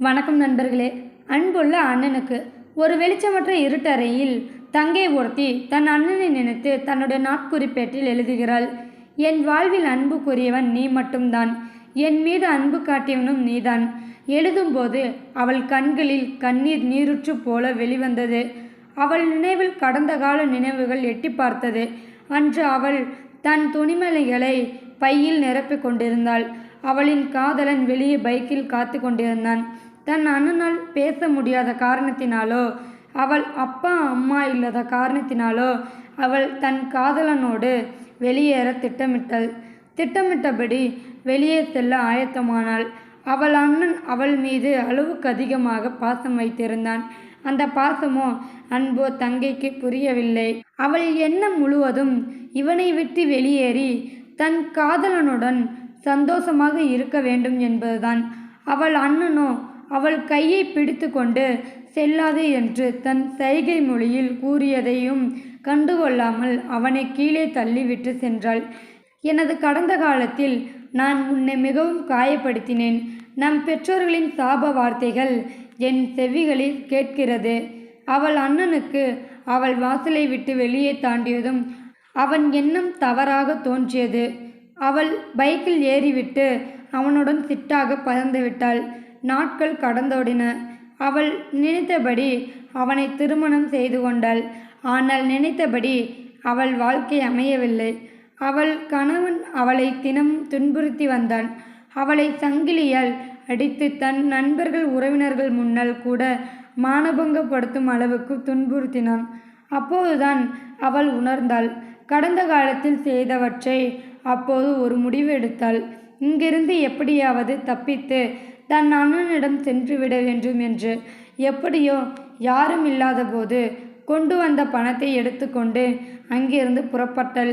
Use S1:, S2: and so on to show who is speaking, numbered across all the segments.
S1: வணக்கம் நண்பர்களே. அன்புள்ள அண்ணனுக்கு. ஒரு வெளிச்சமற்ற இருட்டறையில் தங்கை ஒருத்தி தன் அண்ணனை நினைத்து தன்னுடைய நாட்குறிப்பேட்டில் எழுதுகிறாள். என் வாழ்வில் அன்புக்குரியவன் நீ மட்டும்தான். என் மீது அன்பு காட்டியவனும் நீதான். எழுதும்போது அவள் கண்களில் கண்ணீர் நீருற்று போல வெளிவந்தது. அவள் நினைவில் கடந்த கால நினைவுகள் எட்டி பார்த்தது. அன்று அவள் தன் துணிமணிகளை பையில் நிரப்பிக் கொண்டிருந்தாள். அவளின் காதலன் வெளியே பைக்கில் காத்து கொண்டிருந்தான். தன் அண்ணனால் பேச முடியாத காரணத்தினாலோ அவள் அப்பா அம்மா இல்லாத காரணத்தினாலோ அவள் தன் காதலனோடு வெளியேற திட்டமிட்டபடி வெளியே செல்ல ஆயத்தமானாள். அவள் அண்ணன் அவள் மீது அளவுக்கு அதிகமாக பாசம் வைத்திருந்தான். அந்த பாசமோ அன்போ தங்கைக்கு புரியவில்லை. அவள் எண்ணம் முழுவதும் இவனை விட்டு வெளியேறி தன் காதலனுடன் சந்தோஷமாக இருக்க வேண்டும் என்பதுதான். அவள் அண்ணனோ அவள் கையை பிடித்து கொண்டு செல்லாதே என்று தன் சைகை மொழியில் கூறியதையும் கண்டுகொள்ளாமல் அவனை கீழே தள்ளிவிட்டு சென்றாள். எனது கடந்த காலத்தில் நான் உன்னை மிகவும் காயப்படுத்தினேன். நம் பெற்றோர்களின் சாப வார்த்தைகள் என் செவிகளில் கேட்கிறது. அவள் அண்ணனுக்கு அவள் வாசலை விட்டு வெளியே தாண்டியதும் அவன் எண்ணம் தவறாக தோன்றியது. அவள் பைக்கில் ஏறிவிட்டு அவனுடன் சிட்டாக பறந்துவிட்டாள். நாட்கள் கடந்தோடின. அவள் நினைத்தபடி அவனை திருமணம் செய்து கொண்டாள். ஆனால் நினைத்தபடி அவள் வாழ்க்கை அமையவில்லை. அவள் கணவன் அவளை தினமும் துன்புறுத்தி வந்தான். அவளை சங்கிலியால் அடித்து தன் நண்பர்கள் உறவினர்கள் முன்னால் கூட மானபங்கப்படுத்தும் அளவுக்கு துன்புறுத்தினான். அப்போதுதான் அவள் உணர்ந்தாள். கடந்த காலத்தில் செய்தவற்றை அப்போது ஒரு முடிவு எடுத்தாள். இங்கிருந்து எப்படியாவது தப்பித்து தன் அண்ணனிடம் சென்றுவிட வேண்டும் என்று. எப்படியோ யாரும் இல்லாத போது கொண்டு வந்த பணத்தை எடுத்துக்கொண்டு அங்கிருந்து புறப்பட்டாள்.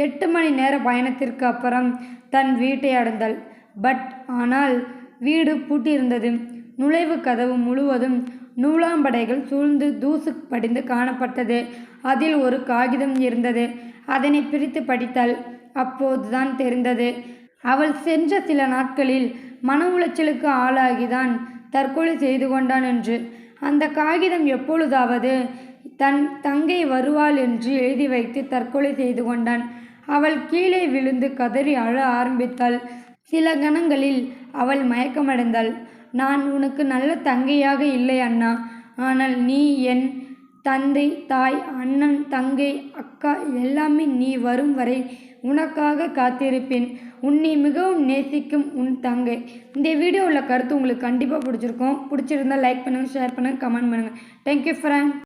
S1: 8 மணி நேர பயணத்திற்கு அப்புறம் தன் வீட்டை அடைந்தாள். ஆனால் வீடு பூட்டியிருந்தது. நுழைவு கதவு முழுவதும் நூலாம்படைகள் சூழ்ந்து தூசு படிந்து காணப்பட்டது. அதில் ஒரு காகிதம் இருந்தது. அதனை பிரித்து படித்தாள். அப்போதுதான் தெரிந்தது, அவள் சென்ற சில நாட்களில் மன உளைச்சலுக்கு ஆளாகிதான் தற்கொலை செய்து கொண்டான் என்று. அந்த காகிதம் எப்பொழுதாவது தன் தங்கை வருவாள் என்று எழுதி வைத்து தற்கொலை செய்து கொண்டான். அவள் கீழே விழுந்து கதறி அழ ஆரம்பித்தாள். சில கணங்களில் அவள் மயக்கமடைந்தாள். நான் உனக்கு நல்ல தங்கையாக இல்லை அண்ணா. ஆனால் நீ என் தந்தை, தாய், அண்ணன், தங்கை, அக்கா எல்லாமே நீ வரும் வரை உனக்காக காத்திருப்பேன். உன்னை மிகவும் நேசிக்கும் உன் தங்கை. இந்த வீடியோவில் கருத்து உங்களுக்கு கண்டிப்பாக பிடிச்சிருக்கும். பிடிச்சிருந்தால் லைக் பண்ணுங்கள், ஷேர் பண்ணுங்கள், கமெண்ட் பண்ணுங்கள். Thank you friend.